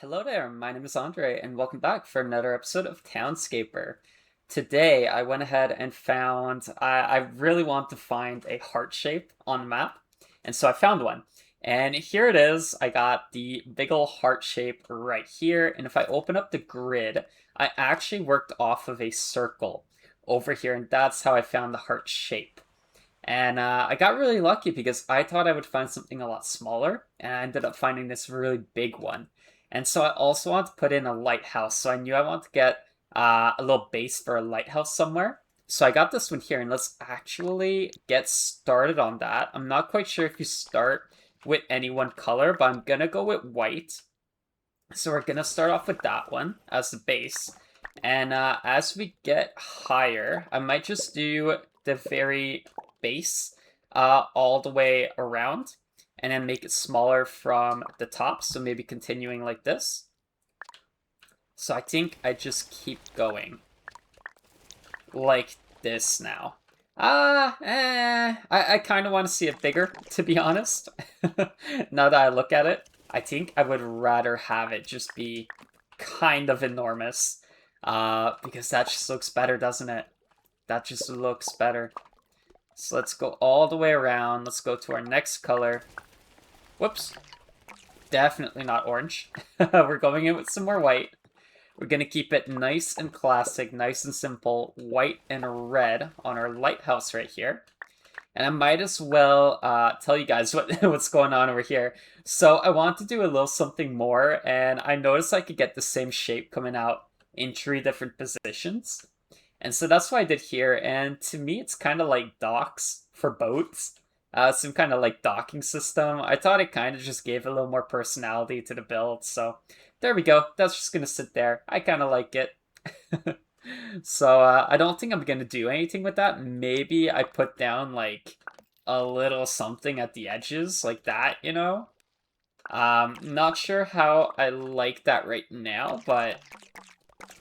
Hello there, my name is Andre, and welcome back for another episode of Townscaper. Today, I went ahead and found, I really want to find a heart shape on the map, and so I found one. And here it is, I got the big ol' heart shape right here, and if I open up the grid, I actually worked off of a circle over here, and that's how I found the heart shape. And I got really lucky because I thought I would find something a lot smaller, and I ended up finding this really big one. And so I also want to put in a lighthouse, so I knew I want to get a little base for a lighthouse somewhere. So I got this one here, and let's actually get started on that. I'm not quite sure if you start with any one color, but I'm gonna go with white. So we're gonna start off with that one as the base. And as we get higher, I might just do the very base all the way around and then make it smaller from the top. So maybe continuing like this. So I think I just keep going like this now. I kind of want to see it bigger, to be honest. Now that I look at it, I think I would rather have it just be kind of enormous. Because that just looks better, doesn't it? That just looks better. So let's go all the way around. Let's go to our next color. Whoops. Definitely not orange. We're going in with some more white. We're going to keep it nice and classic, nice and simple, white and red on our lighthouse right here. And I might as well tell you guys what's going on over here. So I want to do a little something more, and I noticed I could get the same shape coming out in 3 different positions. And so that's what I did here, and to me it's kind of like docks for boats. Some kind of like docking system. I thought it kind of just gave a little more personality to the build, so there we go. That's just gonna sit there. I kind of like it. So I don't think I'm gonna do anything with that. Maybe I put down like a little something at the edges like that, you know? Not sure how I like that right now, but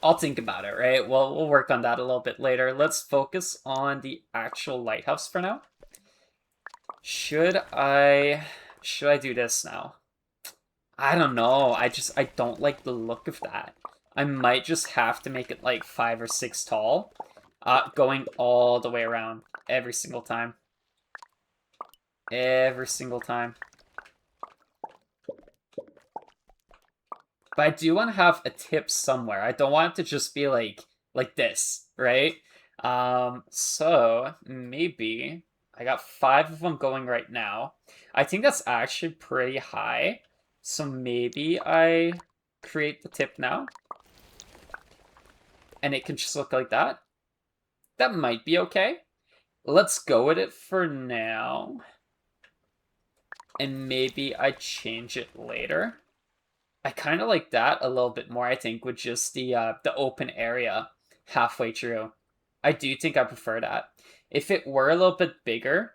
I'll think about it, right? Well, we'll work on that a little bit later. Let's focus on the actual lighthouse for now. Should I do this now? I don't know. I don't like the look of that. I might just have to make it like 5 or 6 tall, going all the way around every single time. Every single time. But I do want to have a tip somewhere. I don't want it to just be like this, right? So maybe I got 5 of them going right now. I think that's actually pretty high. So maybe I create the tip now. And it can just look like that. That might be okay. Let's go with it for now. And maybe I change it later. I kind of like that a little bit more, I think, with just the open area halfway through. I do think I prefer that. If it were a little bit bigger,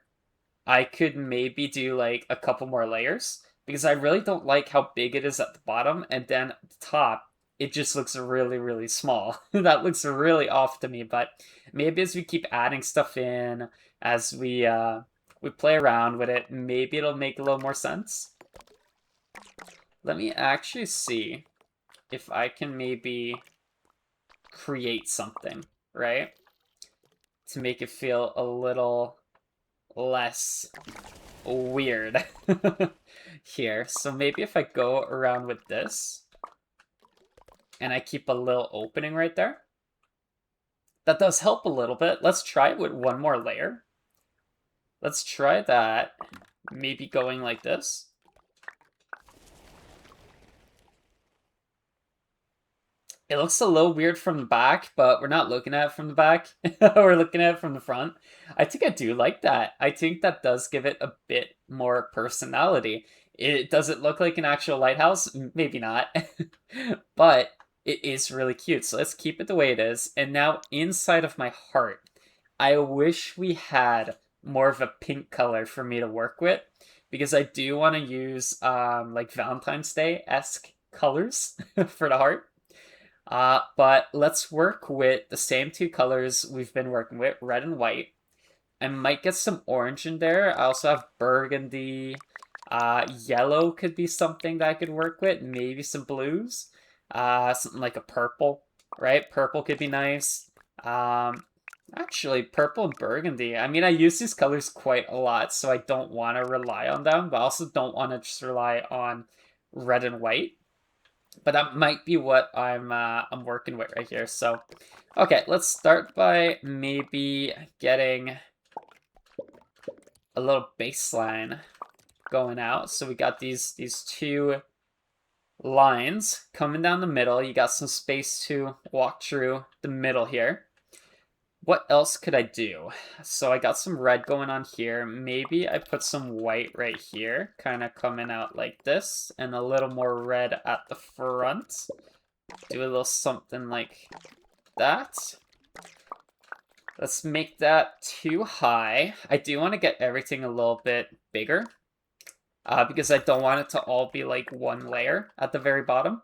I could maybe do like a couple more layers because I really don't like how big it is at the bottom, and then at the top it just looks really, really small. That looks really off to me, but maybe as we keep adding stuff in, as we play around with it, maybe it'll make a little more sense. Let me actually see if I can maybe create something, right? To make it feel a little less weird here. So maybe if I go around with this and I keep a little opening right there, that does help a little bit. Let's try it with one more layer. Let's try that. Maybe going like this. It looks a little weird from the back, but we're not looking at it from the back. We're looking at it from the front. I think I do like that. I think that does give it a bit more personality. Does it look like an actual lighthouse? Maybe not. But it is really cute. So let's keep it the way it is. And now inside of my heart, I wish we had more of a pink color for me to work with, because I do want to use like Valentine's Day-esque colors for the heart. But let's work with the same 2 colors we've been working with, red and white. I might get some orange in there. I also have burgundy. Yellow could be something that I could work with. Maybe some blues. Something like a purple, right? Purple could be nice. Actually, purple and burgundy. I mean, I use these colors quite a lot, so I don't want to rely on them, but I also don't want to just rely on red and white. But that might be what I'm working with right here. So, okay, let's start by maybe getting a little baseline going out. So we got these two lines coming down the middle. You got some space to walk through the middle here. What else could I do? So I got some red going on here. Maybe I put some white right here, kind of coming out like this, and a little more red at the front. Do a little something like that. Let's make that too high. I do want to get everything a little bit bigger, because I don't want it to all be like one layer at the very bottom.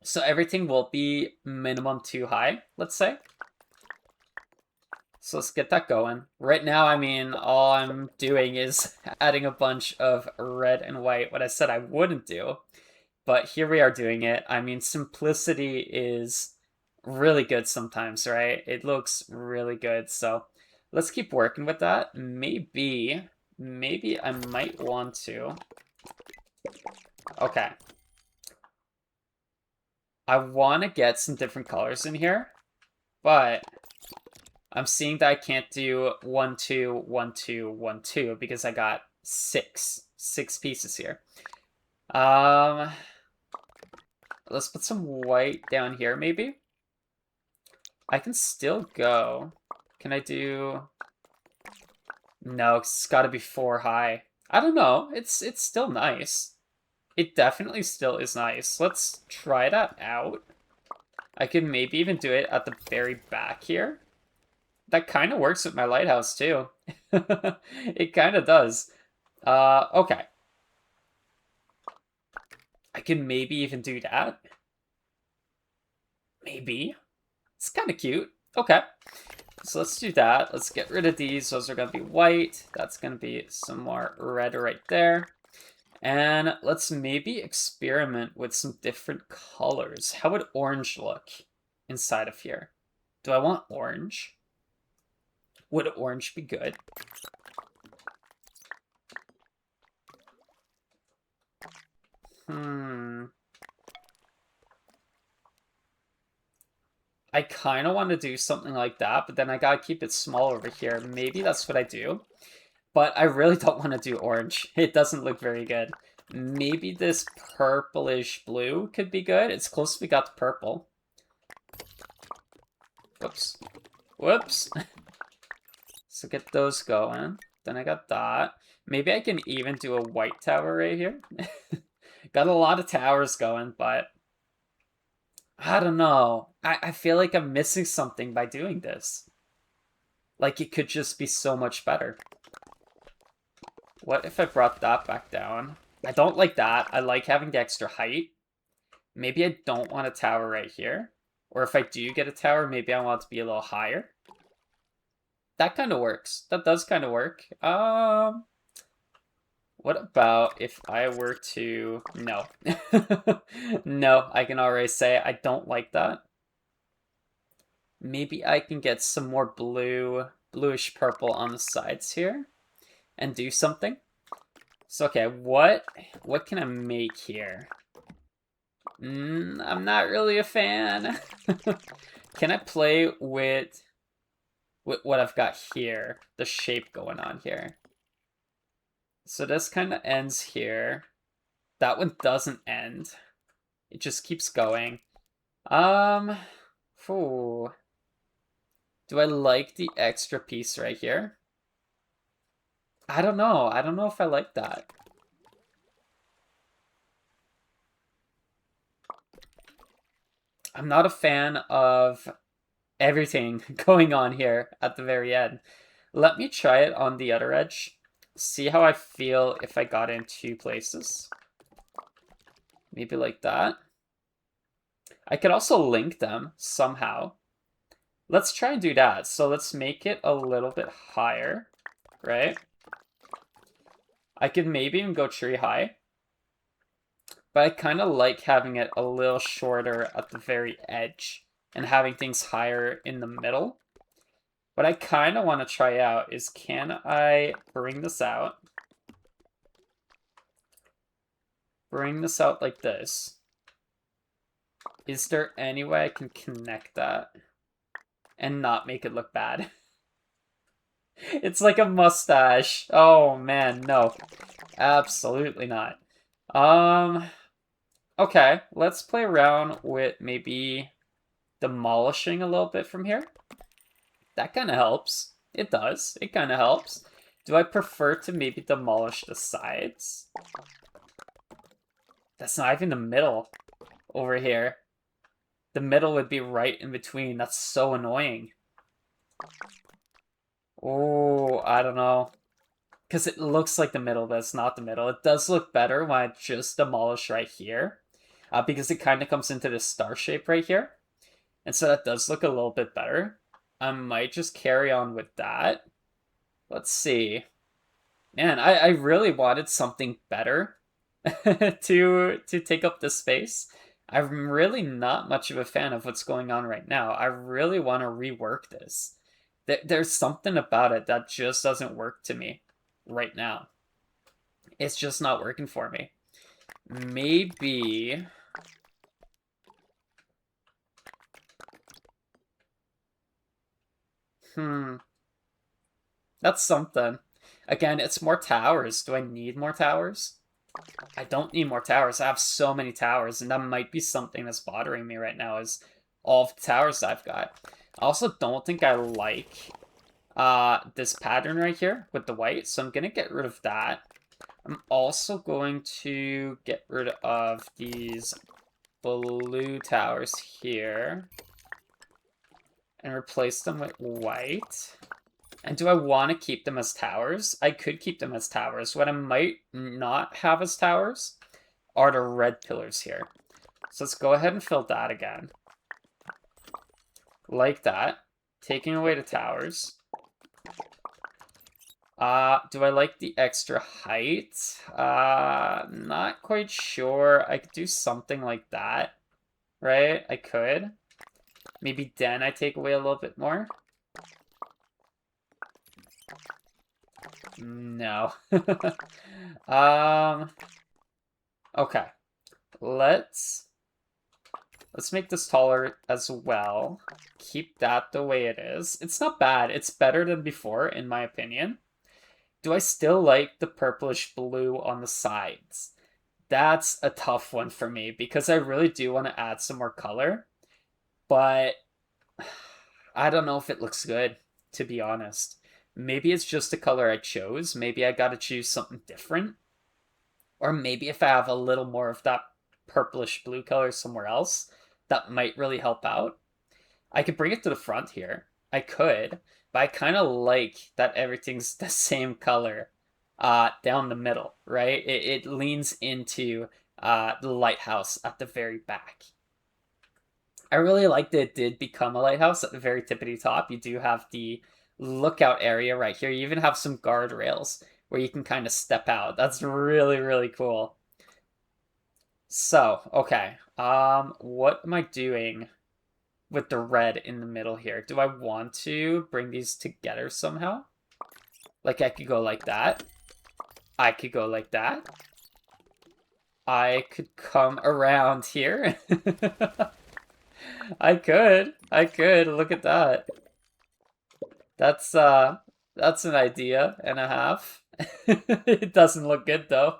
So everything will be minimum too high, let's say. So let's get that going. Right now, I mean, all I'm doing is adding a bunch of red and white, what I said I wouldn't do. But here we are doing it. I mean, simplicity is really good sometimes, right? It looks really good. So let's keep working with that. Maybe I might want to. Okay. I want to get some different colors in here, but I'm seeing that I can't do 1, 2, 1, 2, 1, 2 because I got six pieces here. Let's put some white down here, maybe. I can still go. Can I do? No, it's got to be 4 high. I don't know. It's still nice. It definitely still is nice. Let's try that out. I could maybe even do it at the very back here. That kind of works with my lighthouse too. It kind of does. Okay. I can maybe even do that. Maybe. It's kind of cute. Okay. So let's do that. Let's get rid of these. Those are going to be white. That's going to be some more red right there. And let's maybe experiment with some different colors. How would orange look inside of here? Do I want orange? Would orange be good? I kind of want to do something like that, but then I gotta keep it small over here. Maybe that's what I do. But I really don't want to do orange. It doesn't look very good. Maybe this purplish blue could be good. It's close to we got the purple. Whoops. Whoops. So get those going. Then I got that. Maybe I can even do a white tower right here. Got a lot of towers going, but I don't know. I feel like I'm missing something by doing this. Like, it could just be so much better. What if I brought that back down? I don't like that. I like having the extra height. Maybe I don't want a tower right here. Or if I do get a tower, maybe I want it to be a little higher. That kind of works. That does kind of work. What about if I were to... No. No, I can already say I don't like that. Maybe I can get some more bluish purple on the sides here and do something. So, okay, what can I make here? I'm not really a fan. Can I play with what I've got here? The shape going on here. So this kind of ends here. That one doesn't end. It just keeps going. Ooh. Do I like the extra piece right here? I don't know. I don't know if I like that. I'm not a fan of everything going on here at the very end. Let me try it on the other edge. See how I feel if I got in 2 places. Maybe like that. I could also link them somehow. Let's try and do that. So let's make it a little bit higher, right? I could maybe even go tree high, but I kind of like having it a little shorter at the very edge and having things higher in the middle. What I kind of want to try out is, can I bring this out? Bring this out like this. Is there any way I can connect that and not make it look bad? It's like a mustache. Oh man, no. Absolutely not. Okay, let's play around with maybe demolishing a little bit from here. That kind of helps. It does. It kind of helps. Do I prefer to maybe demolish the sides? That's not even the middle over here. The middle would be right in between. That's so annoying. Oh, I don't know. Because it looks like the middle, but it's not the middle. It does look better when I just demolish right here. Because it kind of comes into this star shape right here. And so that does look a little bit better. I might just carry on with that. Let's see. Man, I really wanted something better to take up this space. I'm really not much of a fan of what's going on right now. I really want to rework this. There's something about it that just doesn't work to me right now. It's just not working for me. Maybe... That's something. Again, it's more towers. Do I need more towers? I don't need more towers. I have so many towers, and that might be something that's bothering me right now, is all of the towers I've got. I also don't think I like this pattern right here with the white, so I'm going to get rid of that. I'm also going to get rid of these blue towers here and replace them with white. And do I want to keep them as towers? I could keep them as towers. What I might not have as towers are the red pillars here. So let's go ahead and fill that again. Like that. Taking away the towers. Do I like the extra height? Not quite sure. I could do something like that, right? I could. Maybe then I take away a little bit more. No. Okay. Let's make this taller as well. Keep that the way it is. It's not bad. It's better than before, in my opinion. Do I still like the purplish blue on the sides? That's a tough one for me because I really do want to add some more color, but I don't know if it looks good, to be honest. Maybe it's just the color I chose. Maybe I gotta choose something different. Or maybe if I have a little more of that purplish blue color somewhere else, that might really help out. I could bring it to the front here. I could, but I kind of like that everything's the same color down the middle, right? It leans into the lighthouse at the very back. I really like that it did become a lighthouse at the very tippity top. You do have the lookout area right here. You even have some guardrails where you can kind of step out. That's really, really cool. So, okay. What am I doing with the red in the middle here? Do I want to bring these together somehow? Like I could go like that. I could go like that. I could come around here. I could. Look at that. That's an idea and a half. It doesn't look good though.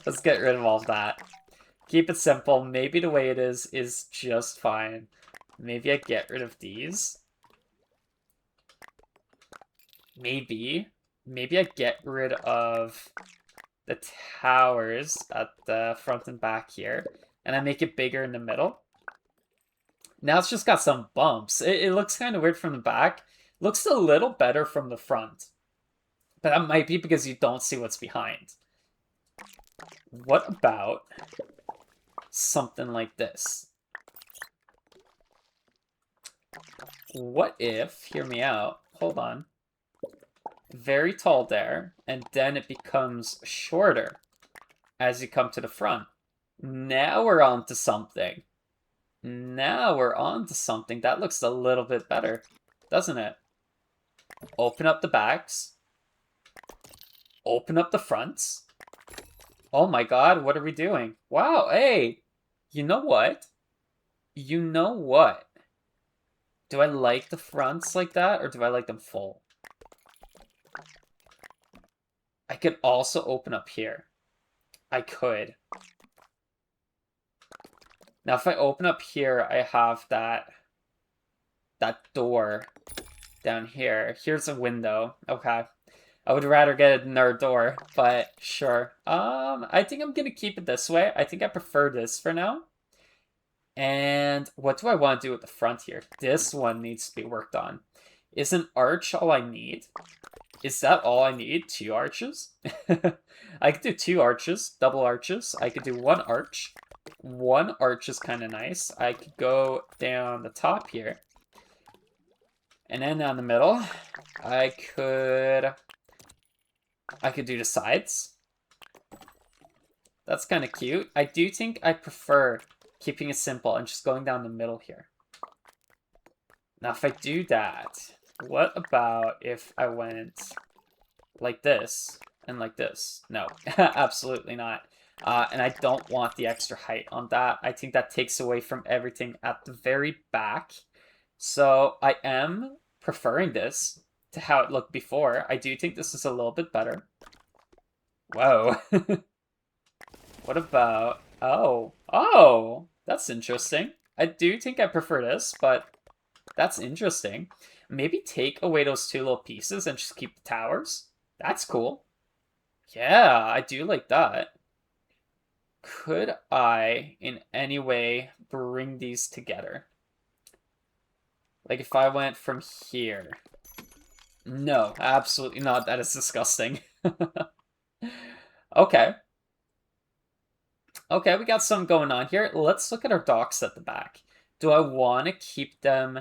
Let's get rid of all that. Keep it simple. Maybe the way it is just fine. Maybe I get rid of these. Maybe I get rid of the towers at the front and back here, and I make it bigger in the middle. Now it's just got some bumps. It looks kind of weird from the back. Looks a little better from the front. But that might be because you don't see what's behind. What about something like this? What if, hear me out, hold on. very tall there, and then it becomes shorter as you come to the front. Now we're on to something. Now we're on to something. That looks a little bit better, doesn't it? Open up the backs. Open up the fronts. Oh my god, what are we doing? Wow, hey! You know what? You know what? Do I like the fronts like that, or do I like them full? I could also open up here. I could. Now, if I open up here, I have that door down here. Here's a window. Okay. I would rather get another door, but sure. I think I'm gonna keep it this way. I think I prefer this for now. And what do I want to do with the front here? This one needs to be worked on. Is an arch all I need? Is that all I need? 2 arches? I could do 2 arches, double arches. I could do 1 arch. 1 arch is kind of nice. I could go down the top here. And then down the middle, I could do the sides. That's kind of cute. I do think I prefer keeping it simple and just going down the middle here. Now, if I do that, what about if I went like this and like this? No, absolutely not. And I don't want the extra height on that. I think that takes away from everything at the very back. So I am preferring this to how it looked before. I do think this is a little bit better. Whoa. What about... Oh, that's interesting. I do think I prefer this, but that's interesting. Maybe take away those 2 little pieces and just keep the towers. That's cool. Yeah, I do like that. Could I, in any way, bring these together? Like if I went from here. No, absolutely not. That is disgusting. Okay. Okay, we got something going on here. Let's look at our docks at the back. Do I want to keep them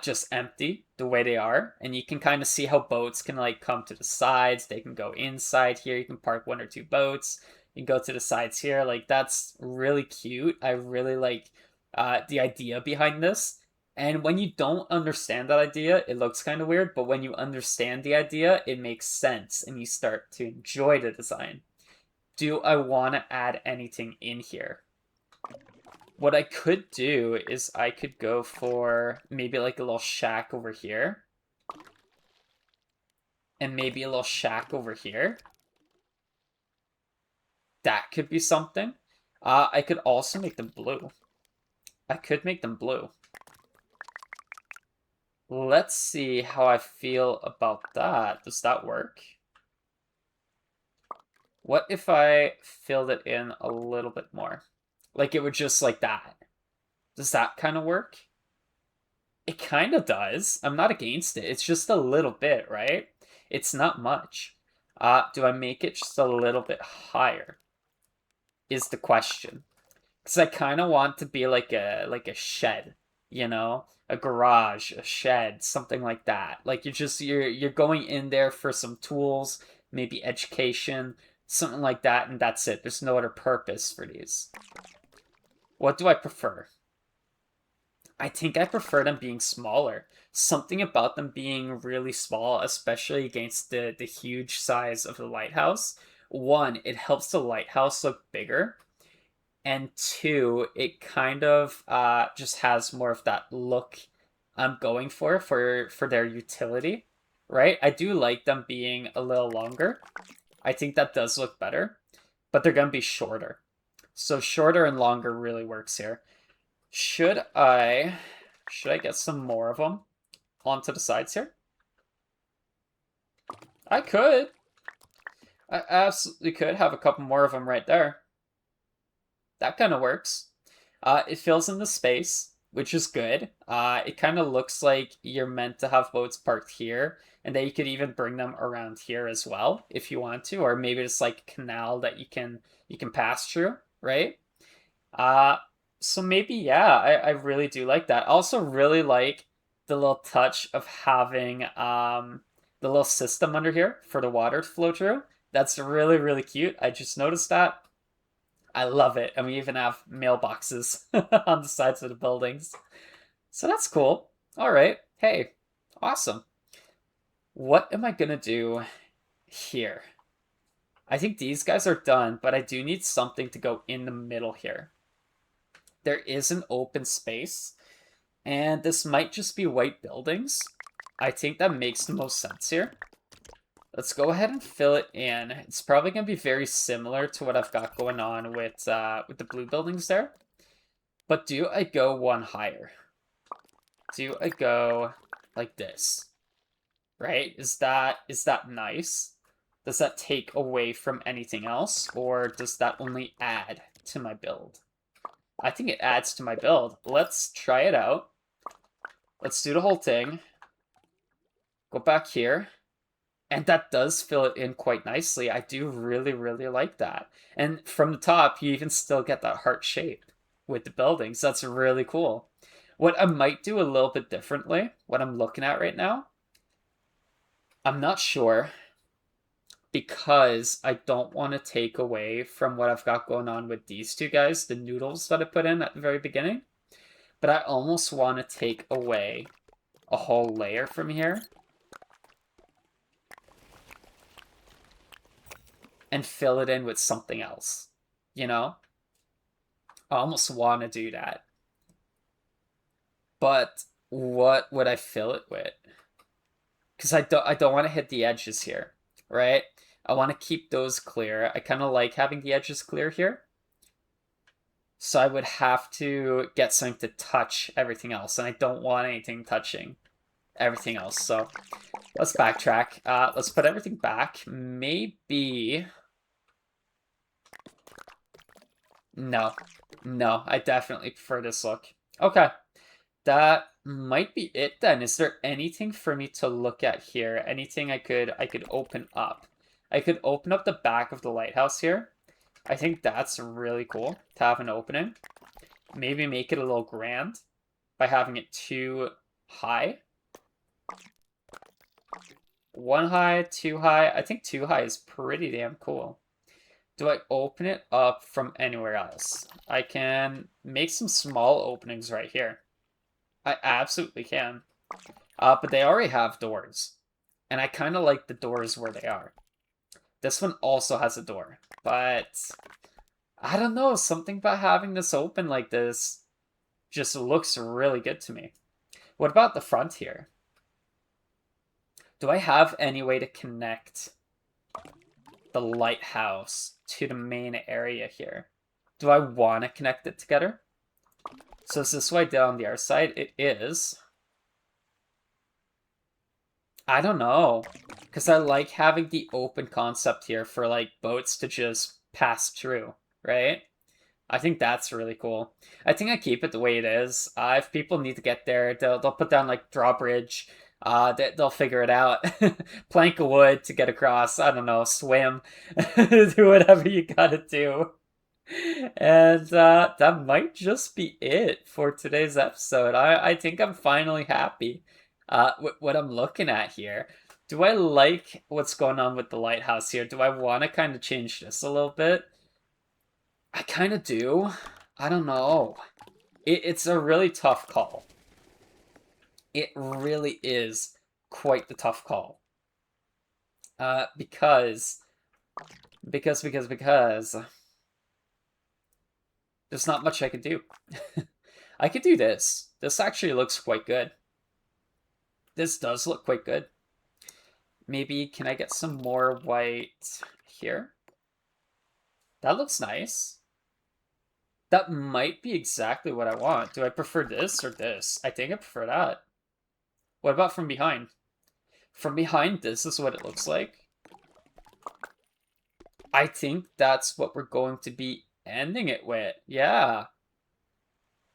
just empty the way they are? And you can kind of see how boats can like come to the sides. They can go inside here. You can park 1 or 2 boats. You can go to the sides here. Like, that's really cute. I really like the idea behind this. And when you don't understand that idea, it looks kind of weird. But when you understand the idea, it makes sense. And you start to enjoy the design. Do I want to add anything in here? What I could do is I could go for maybe like a little shack over here. And maybe a little shack over here. That could be something. I could also make them blue. I could make them blue. Let's see how I feel about that. Does that work? What if I filled it in a little bit more? Like it would just like that. Does that kind of work? It kind of does. I'm not against it. It's just a little bit, right? It's not much. Do I make it just a little bit higher? Is the question. Because I kind of want to be like a shed, you know? A garage, a shed, something like that. Like you're going in there for some tools, maybe education, something like that, and that's it. There's no other purpose for these. What do I prefer? I think I prefer them being smaller. Something about them being really small, especially against the huge size of the lighthouse. 1, it helps the lighthouse look bigger. And 2, it kind of just has more of that look I'm going for their utility, right? I do like them being a little longer. I think that does look better, but they're going to be shorter. So shorter and longer really works here. Should I get some more of them onto the sides here? I could. I absolutely could have a couple more of them right there. That kind of works. It fills in the space, which is good. It kind of looks like you're meant to have boats parked here, and then you could even bring them around here as well if you want to, or maybe it's like a canal that you can pass through, right? So maybe yeah, I really do like that. I also really like the little touch of having the little system under here for the water to flow through. That's really, really cute. I just noticed that. I love it. And we even have mailboxes on the sides of the buildings. So that's cool. All right. Hey, awesome. What am I going to do here? I think these guys are done, but I do need something to go in the middle here. There is an open space, and this might just be white buildings. I think that makes the most sense here. Let's go ahead and fill it in. It's probably going to be very similar to what I've got going on with the blue buildings there. But do I go one higher? Do I go like this? Right? Is that nice? Does that take away from anything else, or does that only add to my build? I think it adds to my build. Let's try it out. Let's do the whole thing. Go back here. And that does fill it in quite nicely. I do really, really like that. And from the top, you even still get that heart shape with the buildings. That's really cool. What I might do a little bit differently, what I'm looking at right now, I'm not sure, because I don't want to take away from what I've got going on with these two guys, the noodles that I put in at the very beginning. But I almost want to take away a whole layer from here and fill it in with something else, you know? I almost want to do that. But what would I fill it with? Because I don't want to hit the edges here, right? I want to keep those clear. I kind of like having the edges clear here. So I would have to get something to touch everything else, and I don't want anything touching everything else. So let's backtrack. Let's put everything back. Maybe... No. No, I definitely prefer this look. Okay. That might be it then. Is there anything for me to look at here? Anything I could open up? I could open up the back of the lighthouse here. I think that's really cool to have an opening. Maybe make it a little grand by having it too high. One high, two high. I think two high is pretty damn cool. Do I open it up from anywhere else? I can make some small openings right here. I absolutely can. But they already have doors. And I kind of like the doors where they are. This one also has a door. But I don't know. Something about having this open like this just looks really good to me. What about the front here? Do I have any way to connect the lighthouse to the main area here? Do I want to connect it together? So is this what I did on the other side? It is. I don't know. Because I like having the open concept here for like boats to just pass through, right? I think that's really cool. I think I keep it the way it is. If people need to get there, they'll put down like drawbridge. They'll figure it out. Plank of wood to get across. I don't know. Swim. Do whatever you gotta do. And that might just be it for today's episode. I think I'm finally happy with what I'm looking at here. Do I like what's going on with the lighthouse here? Do I want to kind of change this a little bit? I kind of do. I don't know. It's a really tough call. It really is quite the tough call. Because there's not much I could do. I could do this. This actually looks quite good. This does look quite good. Maybe, can I get some more white here? That looks nice. That might be exactly what I want. Do I prefer this or this? I think I prefer that. What about from behind? From behind, this is what it looks like. I think that's what we're going to be ending it with. Yeah.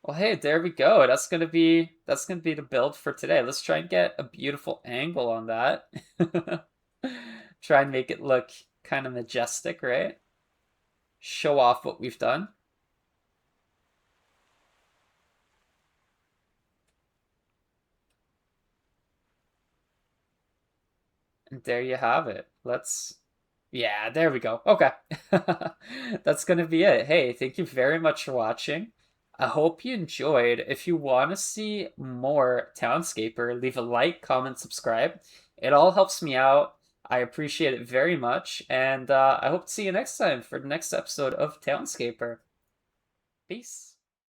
Well, hey, there we go. That's gonna be the build for today. Let's try and get a beautiful angle on that. Try and make it look kind of majestic, right? Show off what we've done. There you have it. Yeah, there we go. Okay. That's gonna be it. Hey, thank you very much for watching. I hope you enjoyed. If you want to see more Townscaper, leave a like, comment, subscribe. It all helps me out. I appreciate it very much, and I hope to see you next time for the next episode of Townscaper. Peace.